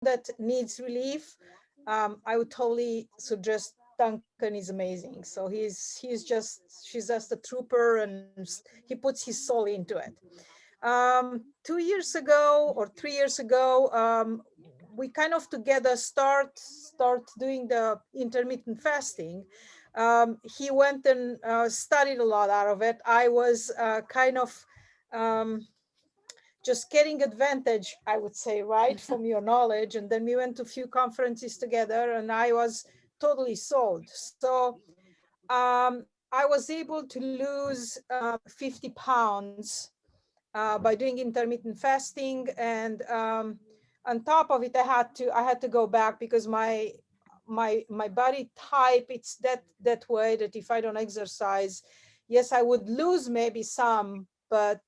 that needs relief, I would totally suggest Duncan is amazing. So she's just a trooper, and he puts his soul into it. 2 years ago or 3 years ago, we kind of together start doing the intermittent fasting. He went and studied a lot out of it. I was kind of um, just getting advantage, I would say, right, from your knowledge. And then we went to a few conferences together, and I was totally sold. So I was able to lose 50 pounds by doing intermittent fasting. And on top of it, I had to go back because my body type, it's that way, that if I don't exercise, yes, I would lose maybe some, but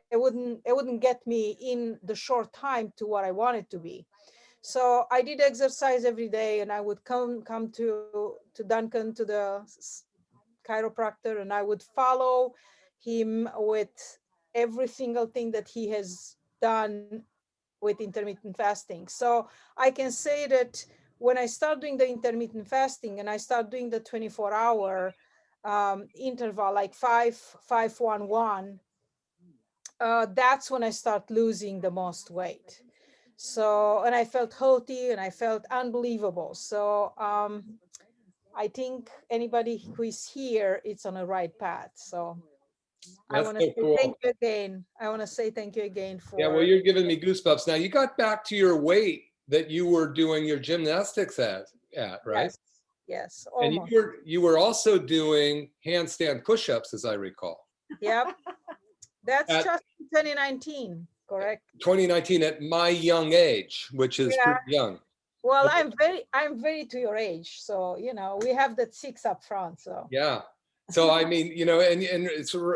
it wouldn't get me in the short time to what I wanted to be. So I did exercise every day, and I would come to Duncan, to the chiropractor, and I would follow him with every single thing that he has done with intermittent fasting. So I can say that when I start doing the intermittent fasting and I start doing the 24-hour interval, like 5-5-1-1, that's when I start losing the most weight. So, and I felt healthy and I felt unbelievable. So I think anybody who is here, it's on the right path. So I That's want to so say thank cool. you again. I want to say thank you again Yeah, well, for. you're giving me goosebumps. Now you got back to your weight that you were doing your gymnastics at, right? Yes, yes, And almost. you were also doing handstand push-ups, as I recall, Yep, that's at just 2019, correct? 2019 at my young age, which is Yeah. pretty young. Well, I'm very to your age, so we have that six up front. So Yeah. So I mean, and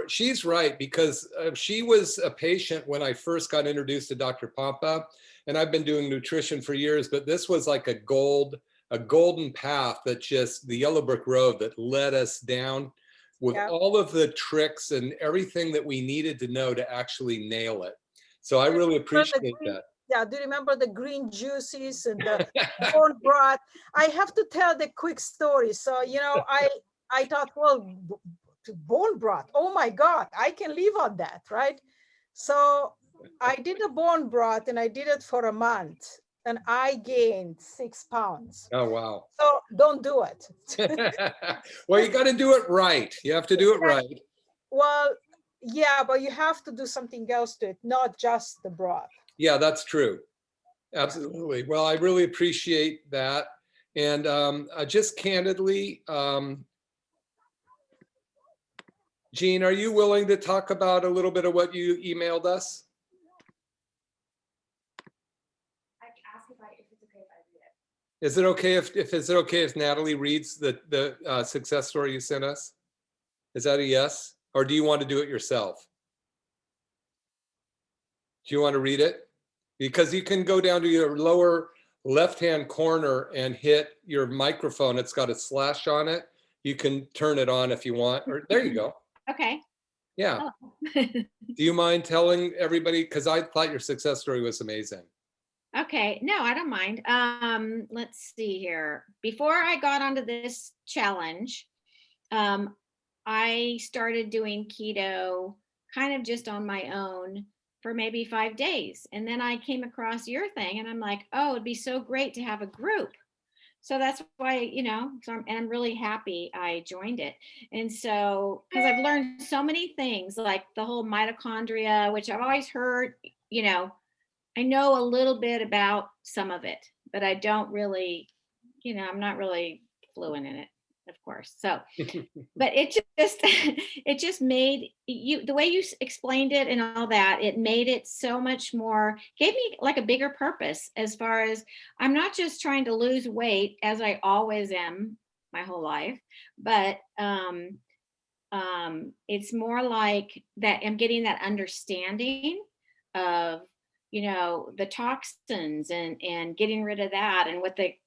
she's right, because she was a patient when I first got introduced to Dr. Pompa, and I've been doing nutrition for years, but this was like a golden path, that just the yellow brick road that led us down with yeah. all of the tricks and everything that we needed to know to actually nail it. So I Do you really remember the appreciate green? that. Yeah. Do you remember the green juices and the bone broth? I have to tell the quick story. So I thought, well, bone broth. Oh my God, I can live on that, right? So I did the bone broth, and I did it for a month, and I gained 6 pounds. Oh, wow. So don't do it. Well, you got to do it right. You have to do it right. Well, yeah, but you have to do something else to it, not just the broth. Yeah, that's true. Yeah. Absolutely. Well, I really appreciate that. And just candidly, Jean, are you willing to talk about a little bit of what you emailed us? I ask if it's okay if I read it. Is it okay if Natalie reads the success story you sent us? Is that a yes? Or do you want to do it yourself? Do you want to read it? Because you can go down to your lower left-hand corner and hit your microphone. It's got a slash on it. You can turn it on if you want. Or there you go. Okay. Yeah. Oh. Do you mind telling everybody? Because I thought your success story was amazing. Okay. No, I don't mind. Let's see here. Before I got onto this challenge, I started doing keto kind of just on my own for maybe 5 days. And then I came across your thing, and I'm like, oh, it'd be so great to have a group. So that's why, I'm really happy I joined it. And so, because I've learned so many things, like the whole mitochondria, which I've always heard, I know a little bit about some of it, but I don't really, I'm not really fluent in it, of course. So, but it just, it just made the way you explained it and all that, it made it so much more, gave me like a bigger purpose, as far as I'm not just trying to lose weight, as I always am my whole life, but it's more like that I'm getting that understanding of the toxins, and getting rid of that, and what I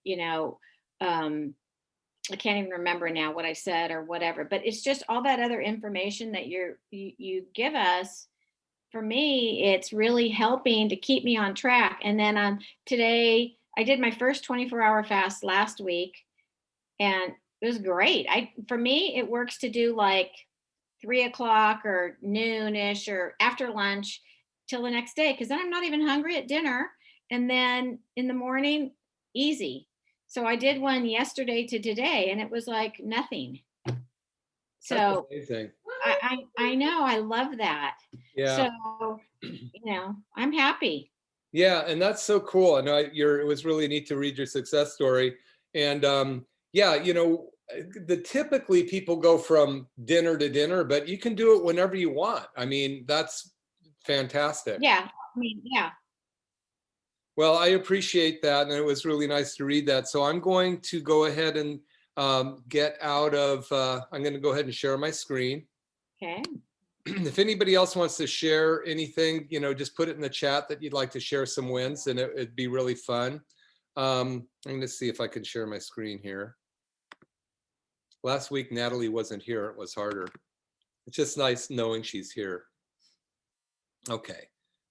can't even remember now what I said or whatever, but it's just all that other information that you give us. For me, it's really helping to keep me on track. And then today, I did my first 24-hour fast last week, and it was great. For me, it works to do like 3 o'clock or noonish or after lunch till the next day, because then I'm not even hungry at dinner. And then in the morning, easy. So I did one yesterday to today, and it was like nothing. That's So amazing. I know, I love that. Yeah. So, I'm happy. Yeah, and that's so cool. I know it was really neat to read your success story. And yeah, typically people go from dinner to dinner, but you can do it whenever you want. I mean, that's fantastic. Yeah. I mean, yeah. Well, I appreciate that, and it was really nice to read that. So I'm going to go ahead and get out of, I'm going to go ahead and share my screen. Okay. If anybody else wants to share anything, just put it in the chat that you'd like to share some wins, and it'd be really fun. I'm going to see if I can share my screen here. Last week, Natalie wasn't here. It was harder. It's just nice knowing she's here. Okay,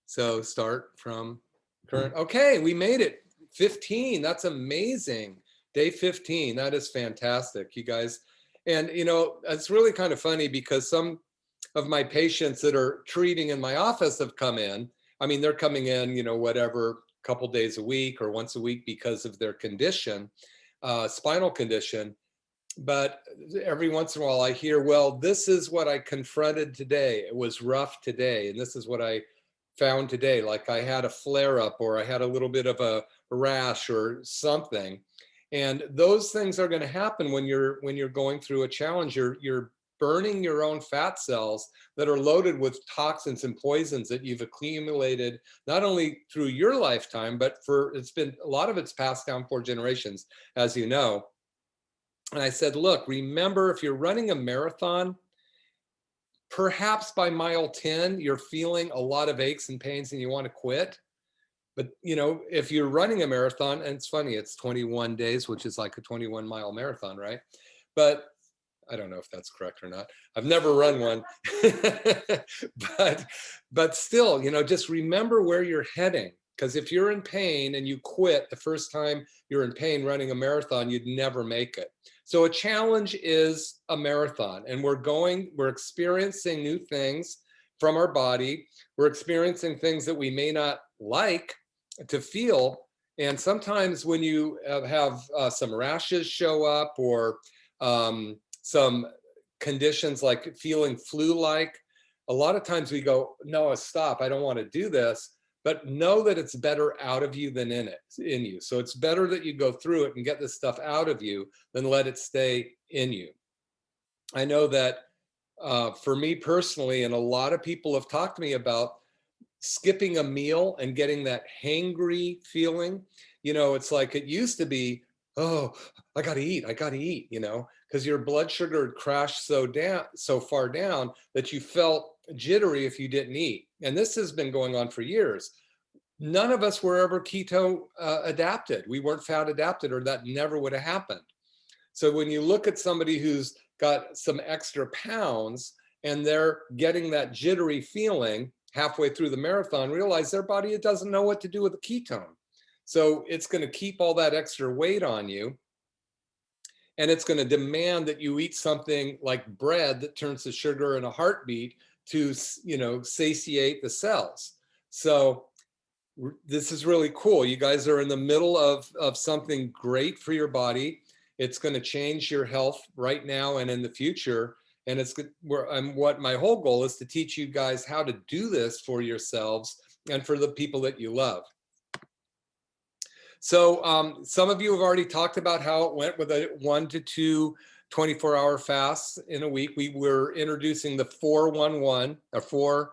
so start from current. Okay, we made it. 15. That's amazing. Day 15. That is fantastic, you guys. And, it's really kind of funny because some of my patients that are treating in my office have come in. I mean, they're coming in, whatever, a couple days a week or once a week because of their condition, spinal condition. But every once in a while I hear, well, this is what I confronted today. It was rough today. And this is what I found today. Like I had a flare up, or I had a little bit of a rash or something. And those things are going to happen when you're going through a challenge. You're burning your own fat cells that are loaded with toxins and poisons that you've accumulated not only through your lifetime, but it's been a lot of it's passed down 4 generations, as you know. And I said, look, remember, if you're running a marathon, perhaps by mile 10, you're feeling a lot of aches and pains and you want to quit. But, if you're running a marathon, and it's funny, it's 21 days, which is like a 21-mile marathon, right? But I don't know if that's correct or not. I've never run one. but still, just remember where you're heading. Because if you're in pain and you quit the first time you're in pain running a marathon, you'd never make it. So a challenge is a marathon, and we're experiencing new things from our body. We're experiencing things that we may not like to feel. And sometimes when you have some rashes show up, or some conditions like feeling flu-like, a lot of times we go, no, stop, I don't want to do this. But know that it's better out of you than in you. So it's better that you go through it and get this stuff out of you than let it stay in you. I know that for me personally, and a lot of people have talked to me about skipping a meal and getting that hangry feeling. It's like it used to be, oh, I got to eat, because your blood sugar had crashed so far down that you felt jittery if you didn't eat. And this has been going on for years. None of us were ever keto adapted. We weren't fat adapted, or that never would have happened. So when you look at somebody who's got some extra pounds and they're getting that jittery feeling halfway through the marathon, realize their body doesn't know what to do with the ketone. So it's going to keep all that extra weight on you. And it's going to demand that you eat something like bread that turns to sugar in a heartbeat to, satiate the cells. So this is really cool. You guys are in the middle of something great for your body. It's going to change your health right now and in the future. And what my whole goal is to teach you guys how to do this for yourselves and for the people that you love. So some of you have already talked about how it went with a 1 to 2 24-hour fasts in a week. We were introducing the 4-1-1, or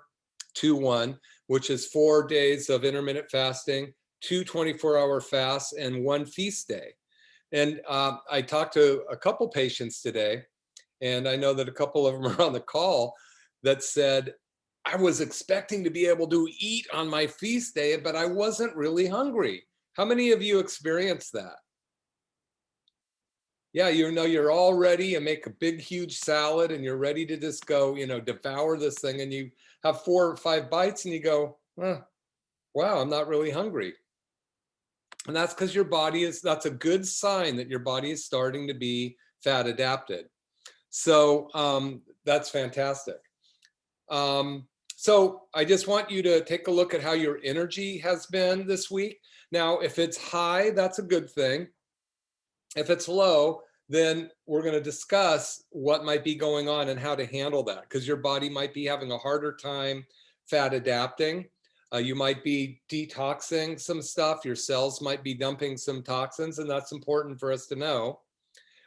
4-2-1, which is 4 days of intermittent fasting, 2 24-hour fasts, and 1 feast day. And I talked to a couple patients today, and I know that a couple of them are on the call, that said, I was expecting to be able to eat on my feast day, but I wasn't really hungry. How many of you experienced that? Yeah, you're all ready and make a big, huge salad, and you're ready to just go, devour this thing, and you have 4 or 5 bites and you go, wow, I'm not really hungry. And that's because your body is, that's a good sign that your body is starting to be fat adapted. So that's fantastic. So I just want you to take a look at how your energy has been this week. Now, if it's high, that's a good thing. If it's low, then we're going to discuss what might be going on and how to handle that, because your body might be having a harder time fat adapting. You might be detoxing some stuff. Your cells might be dumping some toxins, and that's important for us to know.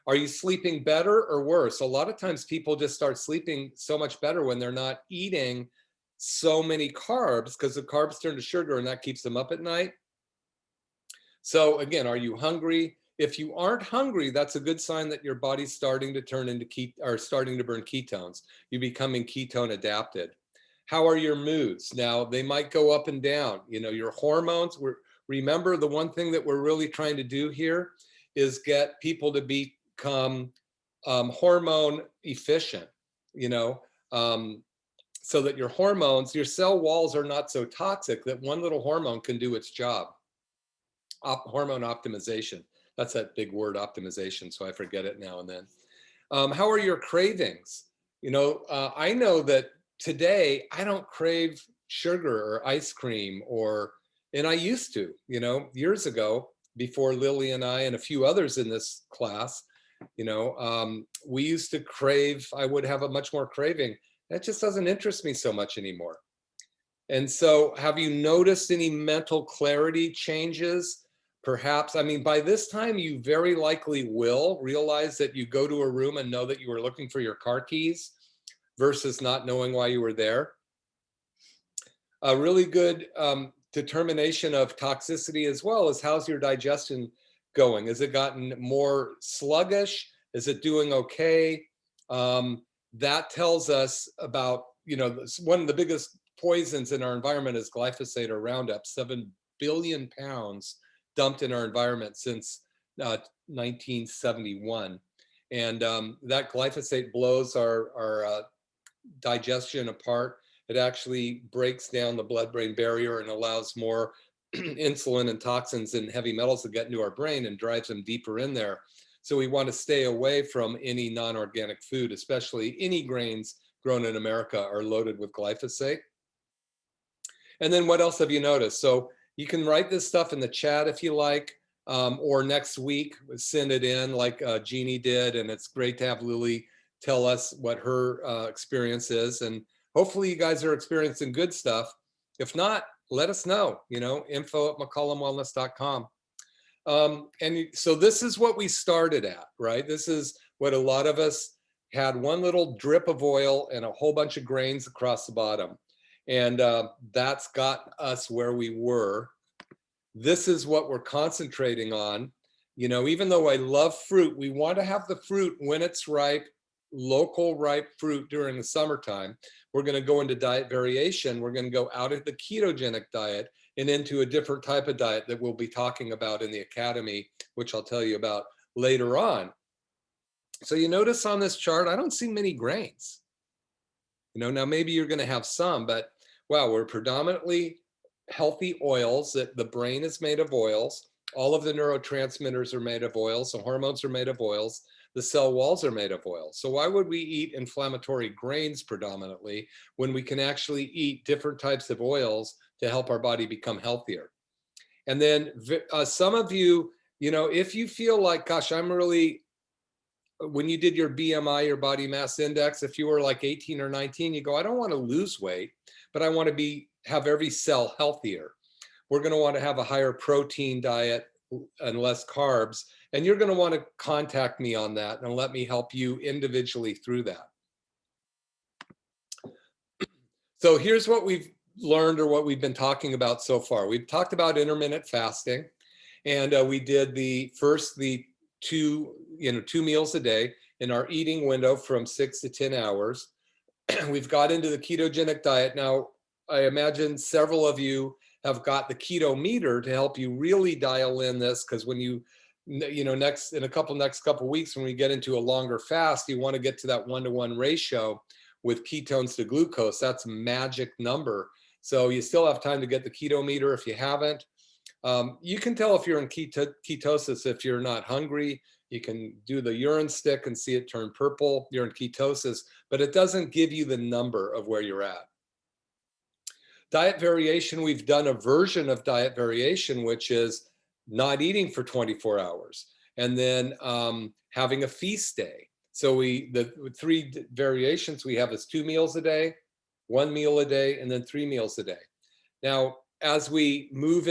Are you sleeping better or worse? A lot of times people just start sleeping so much better when they're not eating so many carbs, because the carbs turn to sugar and that keeps them up at night. So again, are you hungry? If you aren't hungry, that's a good sign that your body's starting to turn into starting to burn ketones. You're becoming ketone adapted. How are your moods? Now, they might go up and down. You know, your hormones. Remember, the one thing that we're really trying to do here is get people to become hormone efficient, you know, so that your hormones, your cell walls are not so toxic that one little hormone can do its job. Hormone optimization. That's that big word, optimization, so I forget it now and then. How are your cravings? You know, I know that today I don't crave sugar or ice cream and I used to, you know, years ago, before Lily and I and a few others in this class, you know, we used to crave, I would have a much more craving. That just doesn't interest me so much anymore. And so have you noticed any mental clarity changes? Perhaps, I mean, by this time, you very likely will realize that you go to a room and know that you were looking for your car keys versus not knowing why you were there. A really good determination of toxicity as well is, how's your digestion going? Has it gotten more sluggish? Is it doing okay? That tells us about, you know, one of the biggest poisons in our environment is glyphosate or Roundup, 7 billion pounds dumped in our environment since 1971. And that glyphosate blows our digestion apart. It actually breaks down the blood-brain barrier and allows more insulin and toxins and heavy metals to get into our brain and drives them deeper in there. So we want to stay away from any non-organic food, especially any grains grown in America are loaded with glyphosate. And then what else have you noticed? So you can write this stuff in the chat if you like, or next week, send it in like Jeannie did. And it's great to have Lily tell us what her experience is. And hopefully you guys are experiencing good stuff. If not, let us know, you know, info@mccollumwellness.com. And so this is what we started at, right? This is what a lot of us had, one little drip of oil and a whole bunch of grains across the bottom. And that's got us where we were. This is what we're concentrating on. You know, even though I love fruit, we want to have the fruit when it's ripe, local ripe fruit during the summertime. We're going to go into diet variation. We're going to go out of the ketogenic diet and into a different type of diet that we'll be talking about in the academy, which I'll tell you about later on. So you notice on this chart, I don't see many grains. You know, now maybe you're going to have some, but wow, we're predominantly healthy oils. That the brain is made of oils. All of the neurotransmitters are made of oils. The hormones are made of oils. The cell walls are made of oil. So why would we eat inflammatory grains predominantly when we can actually eat different types of oils to help our body become healthier? And then some of you, you know, if you feel like, gosh, I'm really, when you did your BMI, your body mass index, if you were like 18 or 19, you go, I don't want to lose weight, but I want to have every cell healthier. We're going to want to have a higher protein diet and less carbs. And you're going to want to contact me on that and let me help you individually through that. So here's what we've learned, or what we've been talking about so far. We've talked about intermittent fasting, and we did the two meals a day in our eating window from 6 to 10 hours. We've got into the ketogenic diet. Now, I imagine several of you have got the keto meter to help you really dial in this, because when in a next couple weeks, when we get into a longer fast, you want to get to that 1-to-1 ratio with ketones to glucose. That's a magic number. So you still have time to get the keto meter if you haven't. You can tell if you're in ketosis if you're not hungry. You can do the urine stick and see it turn purple. You're in ketosis, but it doesn't give you the number of where you're at. Diet variation, we've done a version of diet variation, which is not eating for 24 hours and then having a feast day. So the 3 variations we have is 2 meals a day, 1 meal a day, and then 3 meals a day. Now, as we move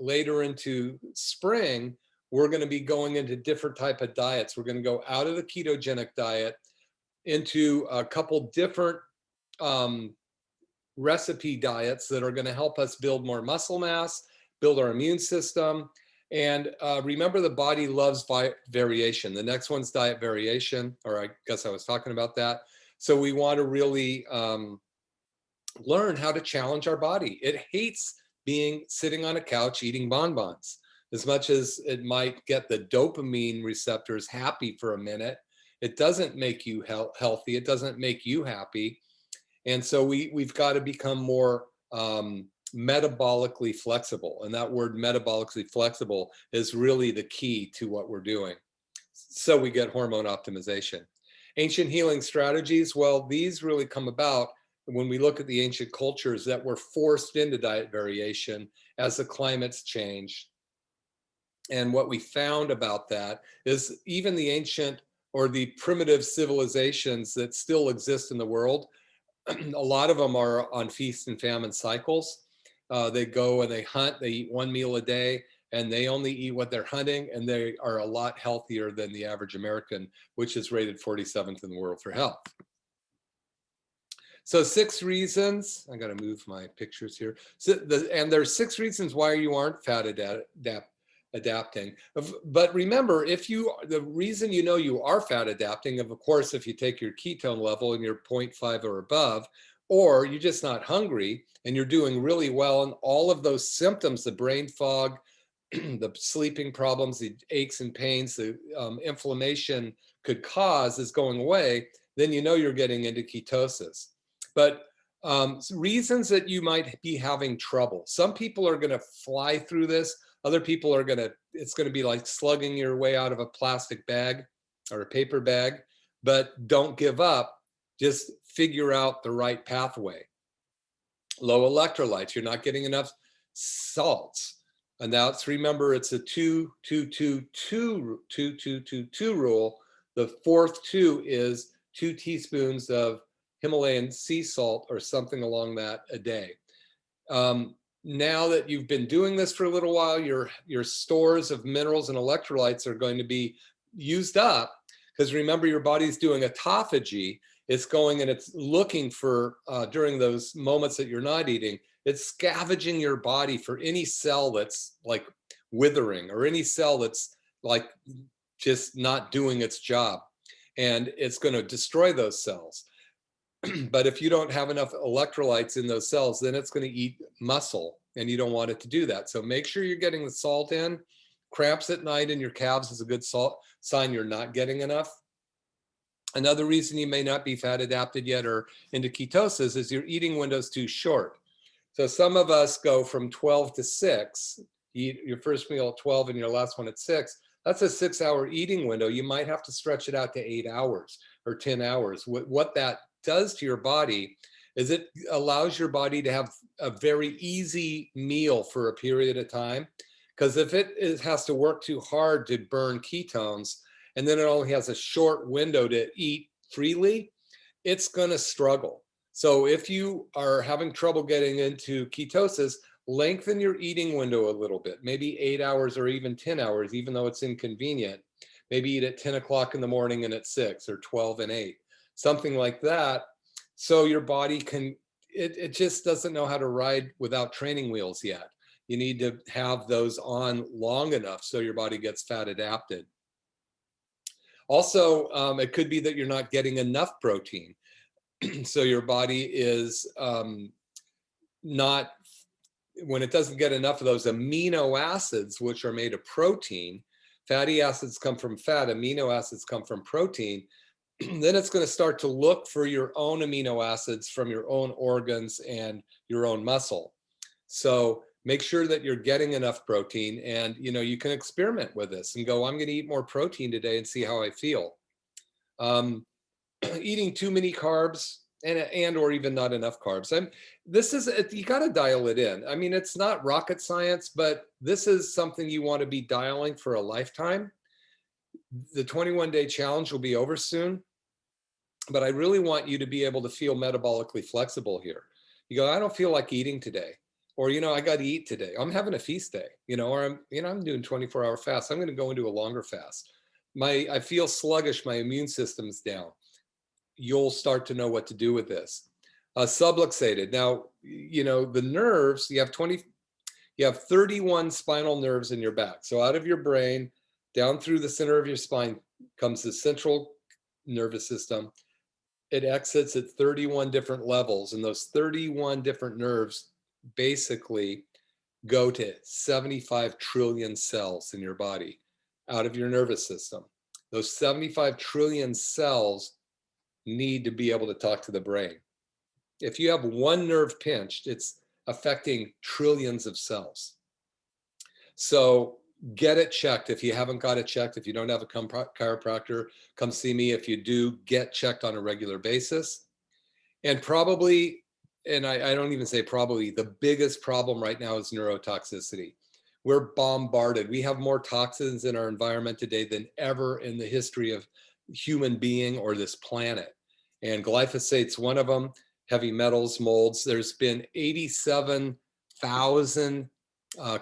later into spring, we're going to be going into different type of diets. We're going to go out of the ketogenic diet into a couple different recipe diets that are going to help us build more muscle mass, build our immune system. And remember, the body loves variation. The next one's diet variation, or I guess I was talking about that. So we want to really learn how to challenge our body. It hates sitting on a couch eating bonbons. As much as it might get the dopamine receptors happy for a minute, it doesn't make you healthy. It doesn't make you happy. And so we've got to become more metabolically flexible. And that word metabolically flexible is really the key to what we're doing. So we get hormone optimization. Ancient healing strategies, well, these really come about when we look at the ancient cultures that were forced into diet variation as the climates changed. And what we found about that is even the ancient or the primitive civilizations that still exist in the world, a lot of them are on feast and famine cycles. They go and they hunt, they eat 1 meal a day, and they only eat what they're hunting, and they are a lot healthier than the average American, which is rated 47th in the world for health. So 6 reasons, I got to move my pictures here. And there's 6 reasons why you aren't fat adapting. But remember, the reason you know you are fat adapting, of course, if you take your ketone level and you're 0.5 or above, or you're just not hungry and you're doing really well, and all of those symptoms, the brain fog, the sleeping problems, the aches and pains, the inflammation could cause is going away, then you know you're getting into ketosis. But reasons that you might be having trouble. Some people are going to fly through this. Other people are it's going to be like slugging your way out of a plastic bag or a paper bag, but don't give up. Just figure out the right pathway. Low electrolytes, you're not getting enough salts. And that's, remember, it's a 2-2-2-2-2-2-2 rule. The 4th 2 is 2 teaspoons of Himalayan sea salt or something along that a day. Now that you've been doing this for a little while, your stores of minerals and electrolytes are going to be used up, because remember, your body's doing autophagy. It's going and it's looking for, during those moments that you're not eating, it's scavenging your body for any cell that's like withering or any cell that's like just not doing its job. And it's going to destroy those cells. But if you don't have enough electrolytes in those cells, then it's going to eat muscle, and you don't want it to do that. So make sure you're getting the salt in. Cramps at night in your calves is a good sign you're not getting enough. Another reason you may not be fat adapted yet or into ketosis is your eating window's too short. So some of us go from 12 to 6, you eat your first meal at 12 and your last one at 6. That's a 6-hour eating window. You might have to stretch it out to 8 hours or 10 hours. What that does to your body is it allows your body to have a very easy meal for a period of time. Because if it has to work too hard to burn ketones, and then it only has a short window to eat freely, it's going to struggle. So if you are having trouble getting into ketosis, lengthen your eating window a little bit, maybe 8 hours or even 10 hours, even though it's inconvenient. Maybe eat at 10 o'clock in the morning and at 6, or 12 and 8, something like that. So your body it just doesn't know how to ride without training wheels yet. You need to have those on long enough so your body gets fat adapted. Also, it could be that you're not getting enough protein. So your body is not, when it doesn't get enough of those amino acids, which are made of protein, fatty acids come from fat, amino acids come from protein, then it's going to start to look for your own amino acids from your own organs and your own muscle. So make sure that you're getting enough protein, and you can experiment with this and go, I'm going to eat more protein today and see how I feel. Eating too many carbs and or even not enough carbs. You got to dial it in. I mean, it's not rocket science, but this is something you want to be dialing for a lifetime. The 21-day challenge will be over soon, but I really want you to be able to feel metabolically flexible here. You go, I don't feel like eating today, or I got to eat today. I'm having a feast day, or I'm doing 24-hour fast. I'm going to go into a longer fast. I feel sluggish. My immune system's down. You'll start to know what to do with this. Subluxated. Now, the nerves, you have 31 spinal nerves in your back. So out of your brain, down through the center of your spine comes the central nervous system. It exits at 31 different levels, and those 31 different nerves basically go to 75 trillion cells in your body out of your nervous system. Those 75 trillion cells need to be able to talk to the brain. If you have one nerve pinched, it's affecting trillions of cells. So get it checked. If you haven't got it checked, if you don't have a chiropractor, come see me. If you do, get checked on a regular basis. And probably, and I don't even say probably, the biggest problem right now is neurotoxicity. We're bombarded. We have more toxins in our environment today than ever in the history of human being or this planet. And glyphosate's one of them, heavy metals, molds. There's been 87,000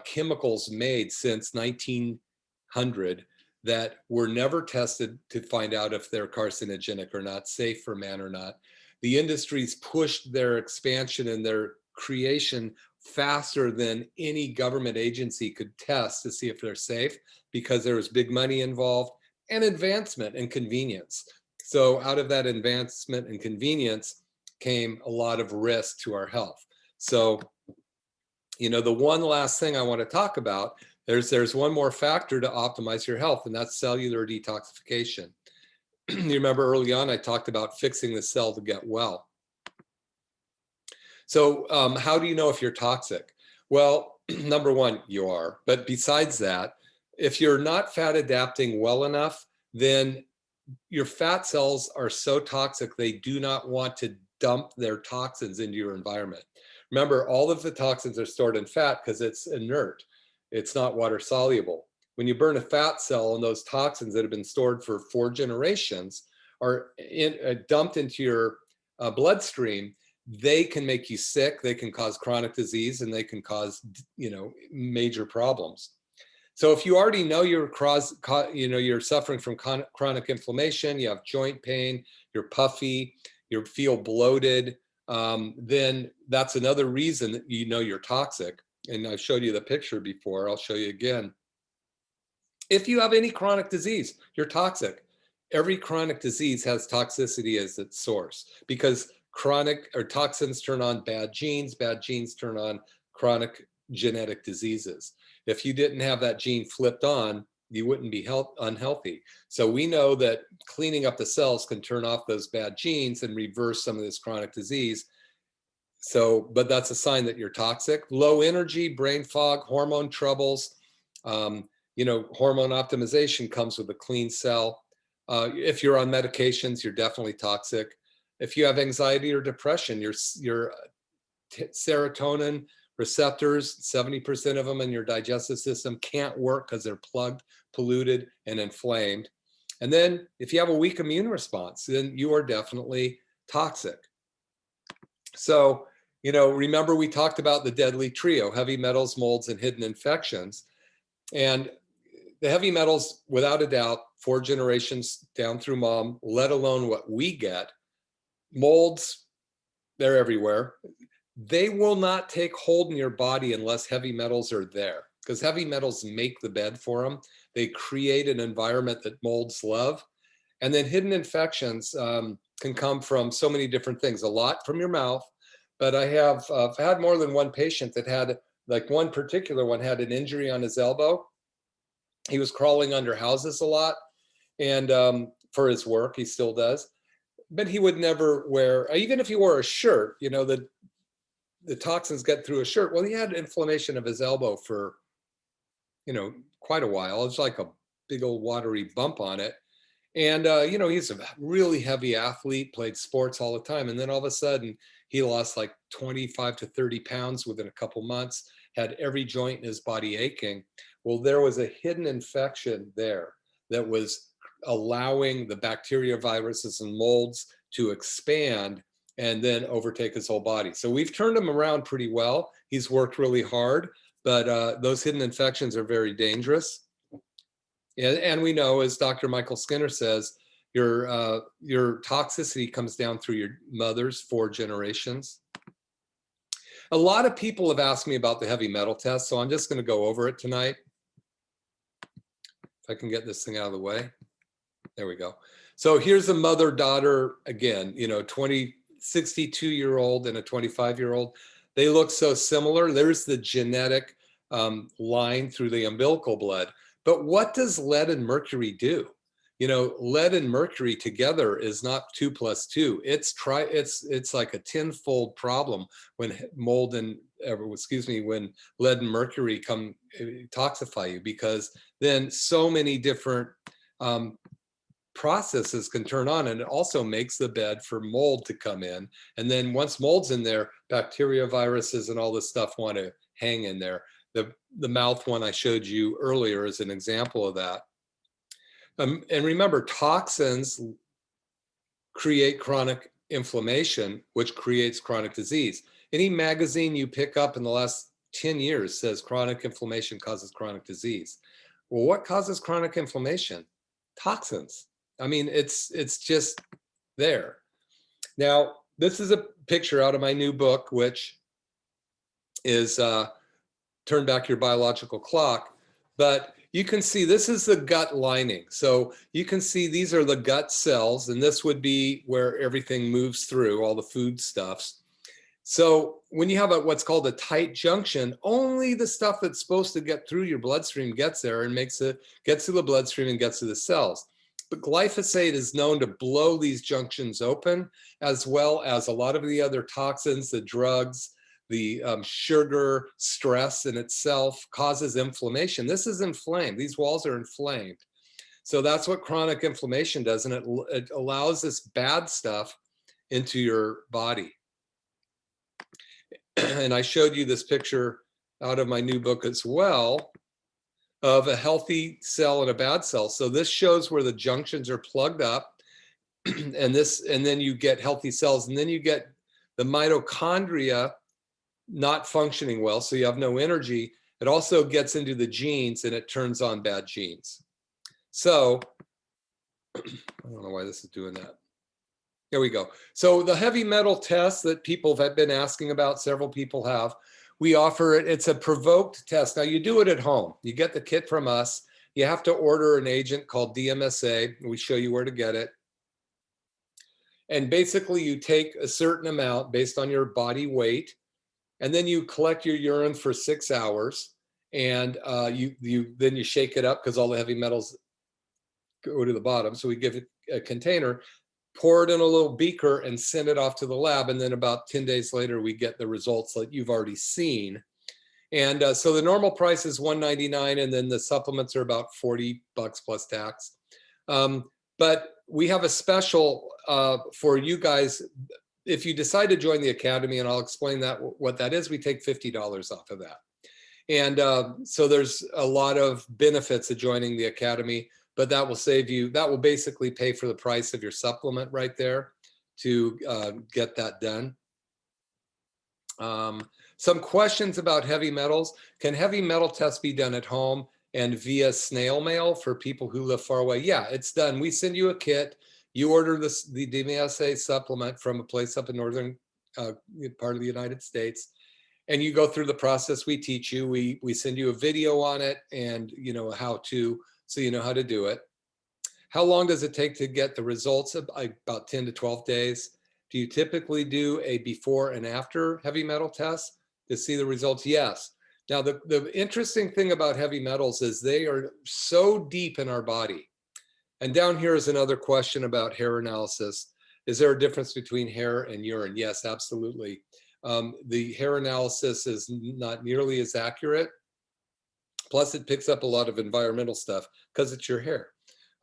chemicals made since 1900 that were never tested to find out if they're carcinogenic or not, safe for man or not. The industries pushed their expansion and their creation faster than any government agency could test to see if they're safe, because there was big money involved and advancement and convenience. So out of that advancement and convenience came a lot of risk to our health. So, the one last thing I want to talk about, there's one more factor to optimize your health, and that's cellular detoxification. You remember early on, I talked about fixing the cell to get well. So how do you know if you're toxic? Well, number one, you are. But besides that, if you're not fat adapting well enough, then your fat cells are so toxic, they do not want to dump their toxins into your environment. Remember, all of the toxins are stored in fat because it's inert. It's not water soluble. When you burn a fat cell, and those toxins that have been stored for 4 generations are dumped into your bloodstream, they can make you sick, they can cause chronic disease, and they can cause, major problems. So if you already know you're suffering from chronic inflammation, you have joint pain, you're puffy, you feel bloated, then that's another reason that you're toxic. And I showed you the picture before, I'll show you again. If you have any chronic disease, you're toxic. Every chronic disease has toxicity as its source, because chronic or toxins turn on bad genes turn on chronic genetic diseases. If you didn't have that gene flipped on, you wouldn't be unhealthy. So we know that cleaning up the cells can turn off those bad genes and reverse some of this chronic disease. So, but that's a sign that you're toxic. Low energy, brain fog, hormone troubles. Hormone optimization comes with a clean cell. If you're on medications, you're definitely toxic. If you have anxiety or depression, your serotonin receptors, 70% of them in your digestive system can't work because they're plugged, polluted, and inflamed. And then if you have a weak immune response, then you are definitely toxic. So, remember we talked about the deadly trio: heavy metals, molds, and hidden infections. And the heavy metals, without a doubt, 4 generations down through mom, let alone what we get. Molds, they're everywhere. They will not take hold in your body unless heavy metals are there, because heavy metals make the bed for them. They create an environment that molds love. And then hidden infections can come from so many different things, a lot from your mouth. But I have had more than one patient that had, like one particular one had an injury on his elbow. He was crawling under houses a lot, and for his work, he still does. But he would never wear, even if he wore a shirt, the toxins get through his shirt. Well, he had inflammation of his elbow for, quite a while. It's like a big old watery bump on it. And, he's a really heavy athlete, played sports all the time. And then all of a sudden he lost like 25 to 30 pounds within a couple months, had every joint in his body aching. Well, there was a hidden infection there that was allowing the bacteria, viruses, and molds to expand and then overtake his whole body. So we've turned him around pretty well. He's worked really hard, but those hidden infections are very dangerous. And we know, as Dr. Michael Skinner says, your toxicity comes down through your mother's 4 generations. A lot of people have asked me about the heavy metal test, so I'm just going to go over it tonight. If I can get this thing out of the way. There we go. So here's a mother-daughter, again, 62-year-old and a 25-year-old. They look so similar. There's the genetic line through the umbilical blood. But what does lead and mercury do? Lead and mercury together is not 2 + 2. It's like a tenfold problem when when lead and mercury come toxify you, because then so many different processes can turn on, and it also makes the bed for mold to come in. And then once mold's in there, bacteria, viruses, and all this stuff want to hang in there. The mouth one I showed you earlier is an example of that. And remember, toxins create chronic inflammation, which creates chronic disease. Any magazine you pick up in the last 10 years says chronic inflammation causes chronic disease. Well, what causes chronic inflammation? Toxins. I mean, it's just there. Now, this is a picture out of my new book, which is Turn Back Your Biological Clock. But you can see this is the gut lining. So you can see these are the gut cells, and this would be where everything moves through, all the food stuffs. So when you have what's called a tight junction, only the stuff that's supposed to get through your bloodstream gets there and gets to the bloodstream and gets to the cells. But glyphosate is known to blow these junctions open, as well as a lot of the other toxins, the drugs, the sugar, stress in itself causes inflammation. This is inflamed. These walls are inflamed. So that's what chronic inflammation does, and it allows this bad stuff into your body. And I showed you this picture out of my new book as well of a healthy cell and a bad cell. So this shows where the junctions are plugged up, and then you get healthy cells, and then you get the mitochondria not functioning well, so you have no energy. It also gets into the genes and it turns on bad genes. So I don't know why this is doing that. There we go. So the heavy metal test that people have been asking about, several people have, we offer it. It's a provoked test. Now you do it at home. You get the kit from us. You have to order an agent called DMSA. We show you where to get it. And basically you take a certain amount based on your body weight, and then you collect your urine for 6 hours, and then you shake it up because all the heavy metals go to the bottom. So we give it a container, pour it in a little beaker, and send it off to the lab. And then about 10 days later, we get the results that you've already seen. And so the normal price is $199, and then the supplements are about $40 plus tax. But we have a special for you guys. If you decide to join the Academy, and I'll explain what that is, we take $50 off of that. And so there's a lot of benefits of joining the Academy, but that will save you, that will basically pay for the price of your supplement right there to get that done. Some questions about heavy metals. Can heavy metal tests be done at home and via snail mail for people who live far away? Yeah, it's done. We send you a kit. You order the DMSA supplement from a place up in northern part of the United States, and you go through the process. We teach you. We send you a video on it, and how to, so you know how to do it. How long does it take to get the results? About 10 to 12 days. Do you typically do a before and after heavy metal test to see the results? Yes. Now, the interesting thing about heavy metals is they are so deep in our body. And down here is another question about hair analysis. Is there a difference between hair and urine? Yes, absolutely. The hair analysis is not nearly as accurate. Plus, it picks up a lot of environmental stuff because it's your hair.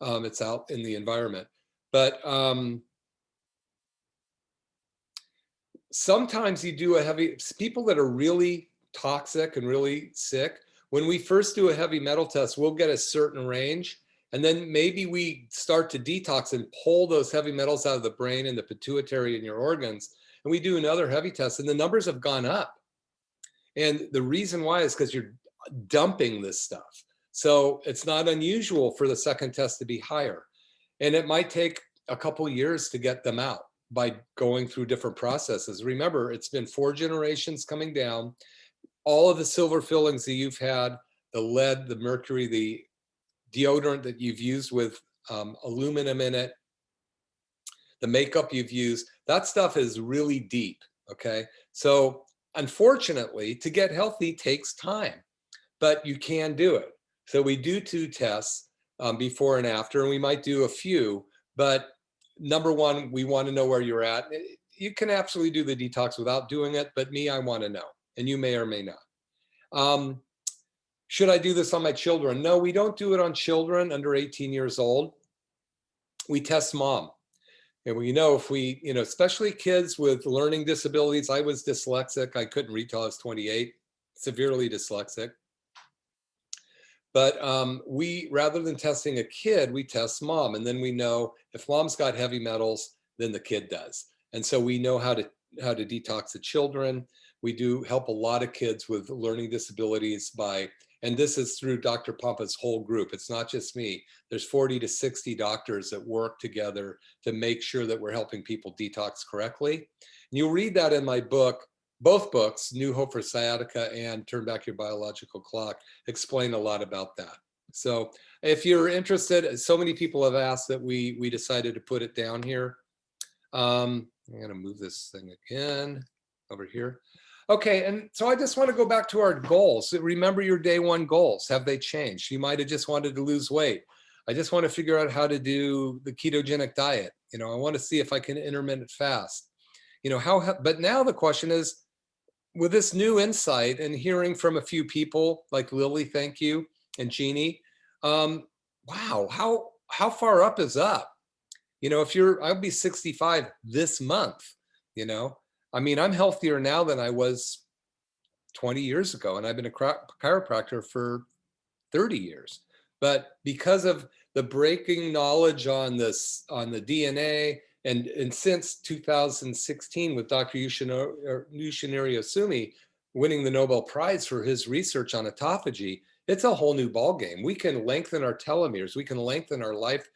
It's out in the environment. But sometimes you do a heavy, people that are really toxic and really sick, when we first do a heavy metal test, we'll get a certain range. And then maybe we start to detox and pull those heavy metals out of the brain and the pituitary and your organs. And we do another heavy test and the numbers have gone up. And the reason why is because you're dumping this stuff. So it's not unusual for the second test to be higher. And it might take a couple years to get them out by going through different processes. Remember, it's been 4 generations coming down. All of the silver fillings that you've had, the lead, the mercury, the deodorant that you've used with aluminum in it, the makeup you've used, that stuff is really deep, okay? So unfortunately, to get healthy takes time, but you can do it. So we do 2 tests before and after, and we might do a few, but number one, we want to know where you're at. You can absolutely do the detox without doing it, but me, I want to know, and you may or may not. Should I do this on my children? No, we don't do it on children under 18 years old. We test mom. And we know if we, especially kids with learning disabilities, I was dyslexic. I couldn't read till I was 28, severely dyslexic. But we, rather than testing a kid, we test mom. And then we know if mom's got heavy metals, then the kid does. And so we know how to detox the children. We do help a lot of kids with learning disabilities and this is through Dr. Pompa's whole group. It's not just me. There's 40 to 60 doctors that work together to make sure that we're helping people detox correctly. And you'll read that in my book. Both books, New Hope for Sciatica and Turn Back Your Biological Clock, explain a lot about that. So if you're interested, so many people have asked that we decided to put it down here. I'm gonna move this thing again over here. Okay, and so I just want to go back to our goals. Remember your day 1 goals. Have they changed? You might have just wanted to lose weight. I just want to figure out how to do the ketogenic diet. I want to see if I can intermittent fast. But now the question is, with this new insight and hearing from a few people like Lily, thank you, and Jeannie, wow, how far up is up? I'll be 65 this month, I'm healthier now than I was 20 years ago, and I've been a chiropractor for 30 years. But because of the breaking knowledge on the DNA, and since 2016 with Dr. Yoshinori Ohsumi winning the Nobel Prize for his research on autophagy, it's a whole new ballgame. We can lengthen our telomeres. We can lengthen our life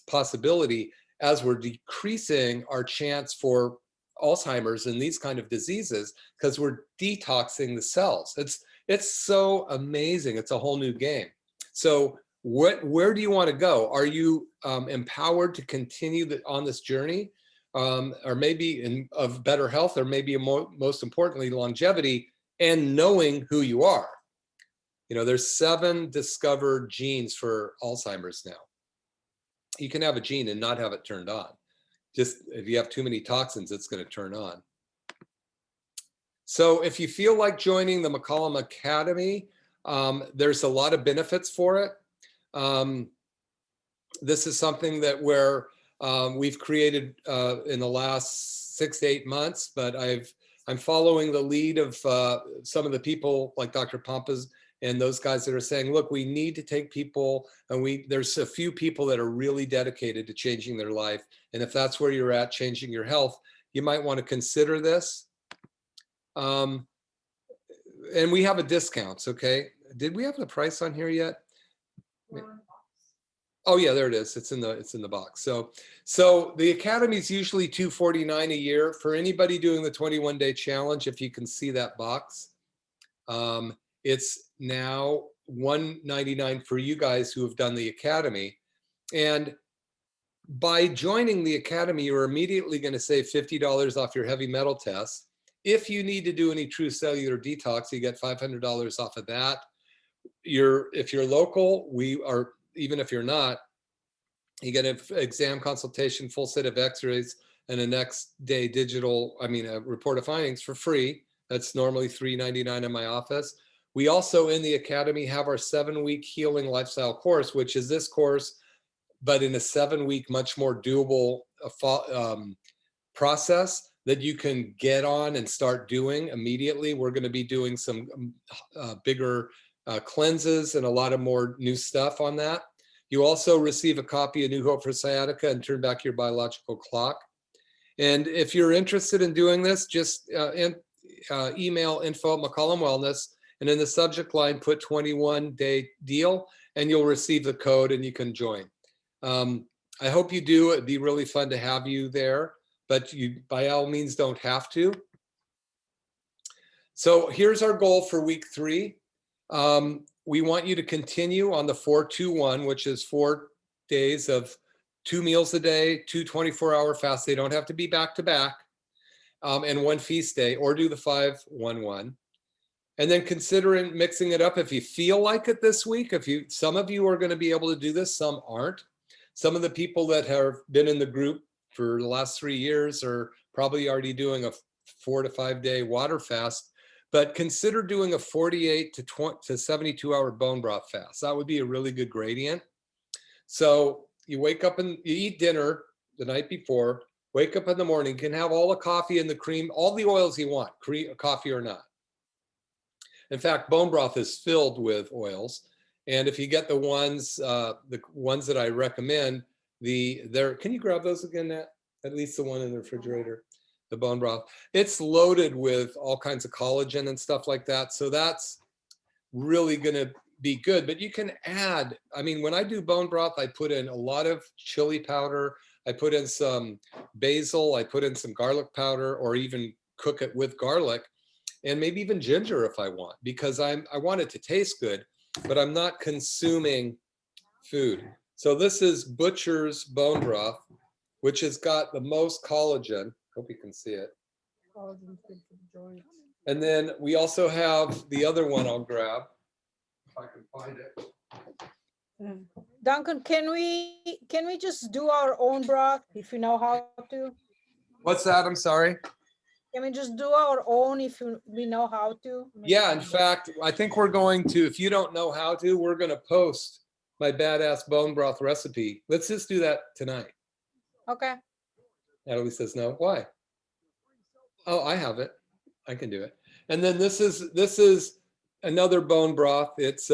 possibility as we're decreasing our chance for Alzheimer's and these kind of diseases because we're detoxing the cells. It's so amazing. It's a whole new game. So where do you want to go? Are you empowered to continue on this journey, or maybe of better health, or maybe most importantly, longevity and knowing who you are? There's 7 discovered genes for Alzheimer's now. You can have a gene and not have it turned on. Just if you have too many toxins, it's going to turn on. So if you feel like joining the McCollum Academy, there's a lot of benefits for it. This is something that we've created in the last 6 to 8 months, but I'm following the lead of some of the people like Dr. Pompa's and those guys that are saying, look, we need to take people, and there's a few people that are really dedicated to changing their life. And if that's where you're at, changing your health, you might want to consider this. And we have a discount, okay? Did we have the price on here yet? Oh yeah, there it is. It's in the box. So the Academy is usually $249 a year for anybody doing the 21-day challenge. If you can see that box, it's now $199 for you guys who have done the Academy. And by joining the Academy, you're immediately going to save $50 off your heavy metal test. If you need to do any True Cellular Detox, you get $500 off of that. If you're local, even if you're not, you get an exam consultation, full set of x-rays, and a next day digital, a report of findings for free. That's normally $3.99 in my office. We also in the Academy have our 7-week healing lifestyle course, which is this course, but in a 7-week, much more doable process that you can get on and start doing immediately. We're going to be doing some bigger cleanses and a lot of more new stuff on that. You also receive a copy of New Hope for Sciatica and Turn Back Your Biological Clock. And if you're interested in doing this, just email info@McCollum Wellness, and in the subject line, put 21-day deal, and you'll receive the code and you can join. I hope you do. It'd be really fun to have you there, but you by all means don't have to. So here's our goal for week 3. We want you to continue on the 4-2-1, which is 4 days of 2 meals a day, 2 24-hour fasts. They don't have to be back to back, and 1 feast day, or do the 5-1-1. And then considering mixing it up if you feel like it this week. Some of you are going to be able to do this, some aren't. Some of the people that have been in the group for the last 3 years are probably already doing a 4 to 5 day water fast, but consider doing a 48 to 72 hour bone broth fast. That would be a really good gradient. So you wake up and you eat dinner the night before, wake up in the morning, can have all the coffee and the cream, all the oils you want, coffee or not. In fact, bone broth is filled with oils. And if you get the ones that I recommend, can you grab those again, Nat? At least the one in the refrigerator, the bone broth. It's loaded with all kinds of collagen and stuff like that. So that's really going to be good. But you can add, when I do bone broth, I put in a lot of chili powder. I put in some basil. I put in some garlic powder, or even cook it with garlic, and maybe even ginger if I want, because I want it to taste good, but I'm not consuming food. So this is Butcher's bone broth, which has got the most collagen. Hope you can see it. And then we also have the other one I'll grab, if I can find it. Duncan, can we just do our own broth if we know how to? What's that? I'm sorry. Can we just do our own if we know how to? Yeah, in fact, I think we're going to, if you don't know how to, we're going to post my badass bone broth recipe. Let's just do that tonight. Okay. Natalie says no. Why? Oh, I have it. I can do it. And then this is another bone broth. It's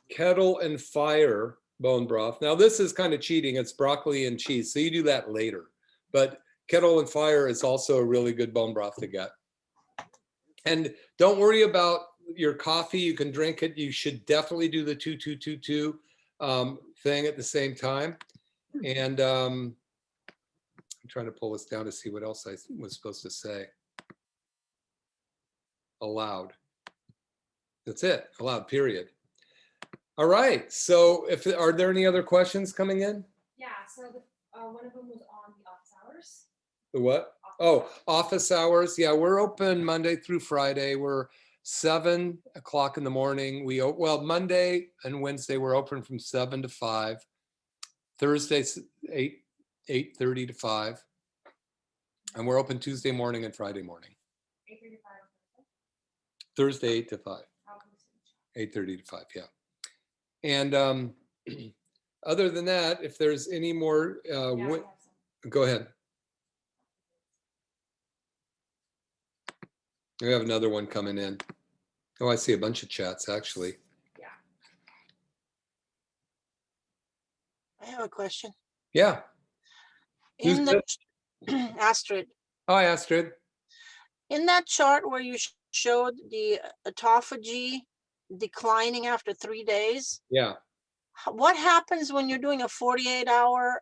kettle and fire bone broth. Now this is kind of cheating. It's broccoli and cheese. So you do that later. But kettle and fire is also a really good bone broth to get. And don't worry about your coffee. You can drink it. You should definitely do the 2-2-2-2 thing at the same time. And I'm trying to pull this down to see what else I was supposed to say. Allowed. That's it. Allowed, period. All right. So are there any other questions coming in? Yeah. So one of them was on the office hours. The what? Oh, office hours. Yeah, we're open Monday through Friday. We're 7 o'clock in the morning. Monday and Wednesday we're open from 7 to 5. Thursday 8:30 to 5. And we're open Tuesday morning and Friday morning. 8:30 to 5. Thursday 8 to 5. 8:30 to 5. Yeah. And other than that, if there's any more, go ahead. We have another one coming in. Oh, I see a bunch of chats actually. Yeah. I have a question. Yeah. In the Astrid. Hi, Astrid. In that chart where you showed the autophagy declining after 3 days. Yeah. What happens when you're doing a 48-hour,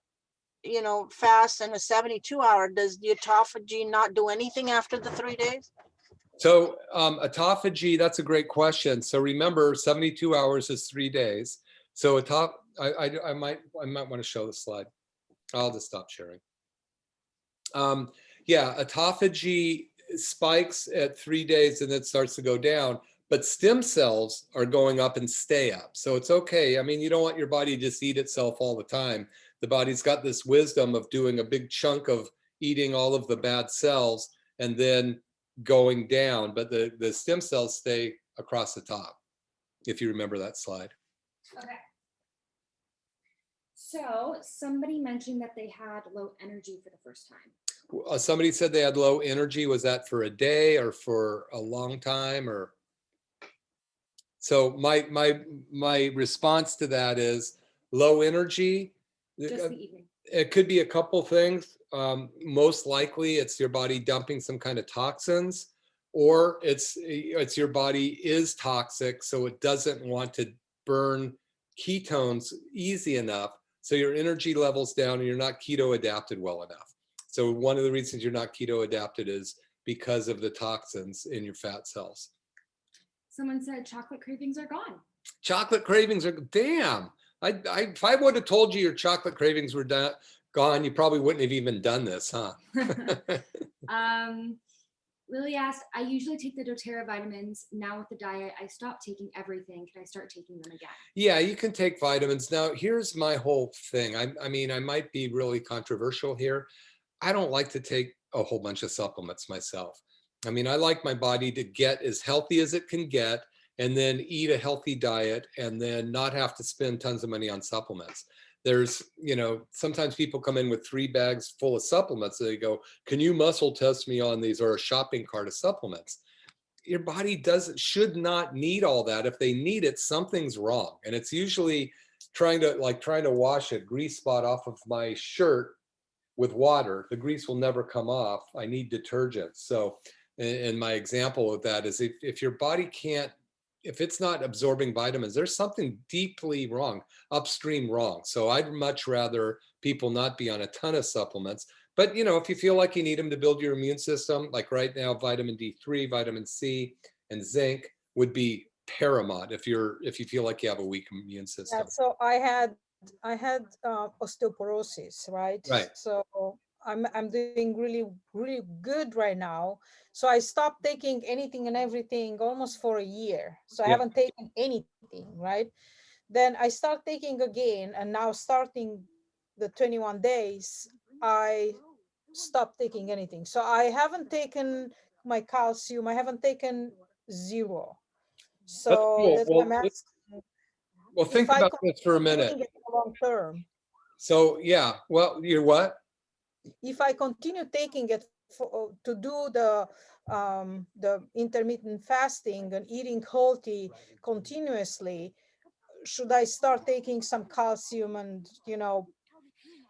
fast and a 72-hour? Does the autophagy not do anything after the 3 days? So autophagy, that's a great question. So remember, 72 hours is 3 days. So I might want to show the slide. I'll just stop sharing. Yeah, autophagy spikes at 3 days and it starts to go down, but stem cells are going up and stay up. So it's okay. You don't want your body to just eat itself all the time. The body's got this wisdom of doing a big chunk of eating all of the bad cells and then going down, but the stem cells stay across the top, if you remember that slide. Okay. So somebody mentioned that they had low energy for the first time. Somebody said they had low energy. Was that for a day or for a long time? Or so my response to that is low energy. Just the evening. It could be a couple things. Most likely it's your body dumping some kind of toxins, or it's your body is toxic, so it doesn't want to burn ketones easy enough. So your energy level's down and you're not keto adapted well enough. So one of the reasons you're not keto adapted is because of the toxins in your fat cells. Someone said chocolate cravings are gone. Chocolate cravings are, damn. If I would have told you your chocolate cravings were gone, you probably wouldn't have even done this, huh? Lily asked, I usually take the doTERRA vitamins. Now with the diet, I stopped taking everything. Can I start taking them again? Yeah, you can take vitamins. Now, here's my whole thing. I mean, I might be really controversial here. I don't like to take a whole bunch of supplements myself. I mean, I like my body to get as healthy as it can get and then eat a healthy diet and then not have to spend tons of money on supplements. There's, sometimes people come in with 3 bags full of supplements. They go, can you muscle test me on these, or a shopping cart of supplements? Your body should not need all that. If they need it, something's wrong. And it's usually trying to wash a grease spot off of my shirt with water. The grease will never come off. I need detergent. So, and my example of that is if your body can't, if it's not absorbing vitamins, there's something deeply wrong, upstream wrong. So I'd much rather people not be on a ton of supplements. But, if you feel like you need them to build your immune system, like right now, vitamin D3, vitamin C, and zinc would be paramount if you feel like you have a weak immune system. Yeah, so I had osteoporosis, right? Right. So I'm doing really, really good right now. So I stopped taking anything and everything almost for a year. So I Yeah. haven't taken anything, right? Then I start taking again, and now starting the 21 days, I stopped taking anything. So I haven't taken my calcium. I haven't taken zero. That's So cool. that's why I'm asking Well, if think I about this for a continue minute. doing it for long term. So yeah, well, you're what? If I continue taking it to do the intermittent fasting and eating healthy continuously, should I start taking some calcium and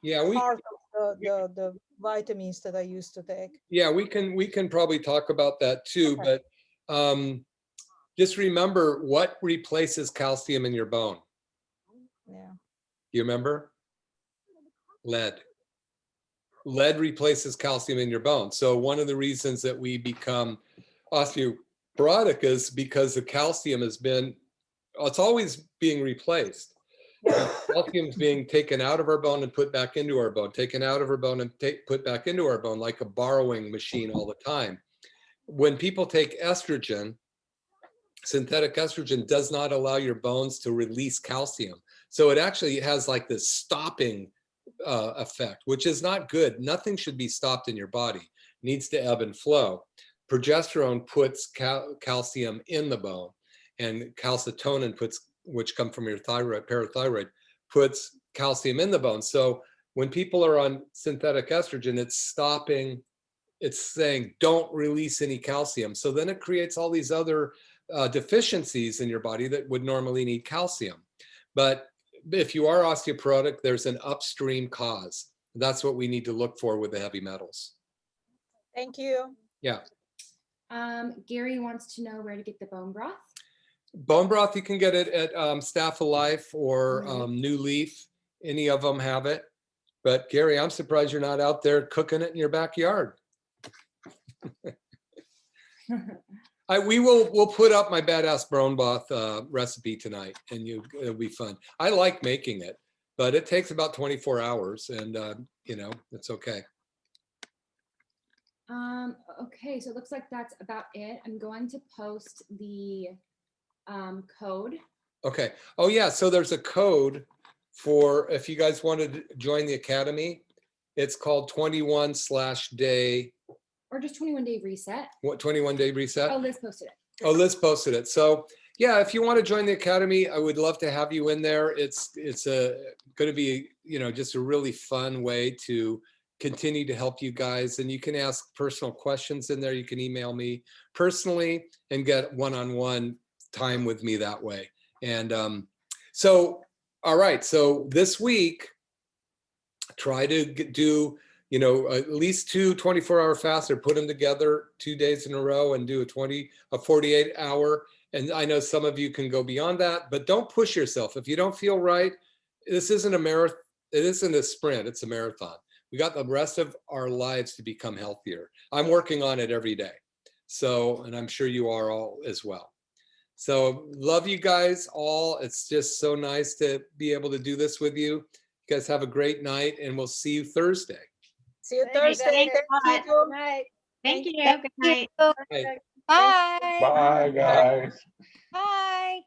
Yeah, part of the vitamins that I used to take? we can probably talk about that too, Okay. but just remember what replaces calcium in your bone. Yeah. You remember? Lead. Lead replaces calcium in your bone. So one of the reasons that we become osteoporotic is because the calcium it's always being replaced. Calcium is being taken out of our bone and put back into our bone, taken out of our bone and put back into our bone, like a borrowing machine all the time. When people take estrogen, synthetic estrogen does not allow your bones to release calcium. So it actually has like this stopping effect, which is not good. Nothing should be stopped in your body. It needs to ebb and flow. Progesterone puts calcium in the bone, and calcitonin which come from your thyroid, parathyroid, puts calcium in the bone. So when people are on synthetic estrogen, it's saying don't release any calcium. So then it creates all these other deficiencies in your body that would normally need calcium. But if you are osteoporotic, there's an upstream cause. That's what we need to look for with the heavy metals. Thank you. Yeah. Gary wants to know where to get the bone broth. Bone broth, you can get it at Staff of Life or New Leaf. Any of them have it. But Gary, I'm surprised you're not out there cooking it in your backyard. We'll put up my badass bone broth recipe tonight, and it'll be fun. I like making it, but it takes about 24 hours, and it's okay. Okay, so it looks like that's about it. I'm going to post the code. Okay. Oh yeah. So there's a code for if you guys wanted to join the academy. It's called 21/day, Or just 21-day reset. what, 21-day reset? Oh, Liz posted it. Oh, Liz posted it. So yeah, if you want to join the academy, I would love to have you in there. It's going to be, you know, just a really fun way to continue to help you guys. And you can ask personal questions in there. You can email me personally and get one-on-one time with me that way. And so, all right. So this week, try to do, you know, at least 2 24-hour fasts, or put them together 2 days in a row and do a 48-hour. And I know some of you can go beyond that, but don't push yourself. If you don't feel right, this isn't a marathon. It isn't a sprint. It's a marathon. We got the rest of our lives to become healthier. I'm working on it every day. So, and I'm sure you are all as well. So love you guys all. It's just so nice to be able to do this with you. You guys have a great night, and we'll see you Thursday. See you Thank Thursday. you. Thank you. Good night. Thank you. Thank Good night. Bye. Bye. Bye, guys. Bye.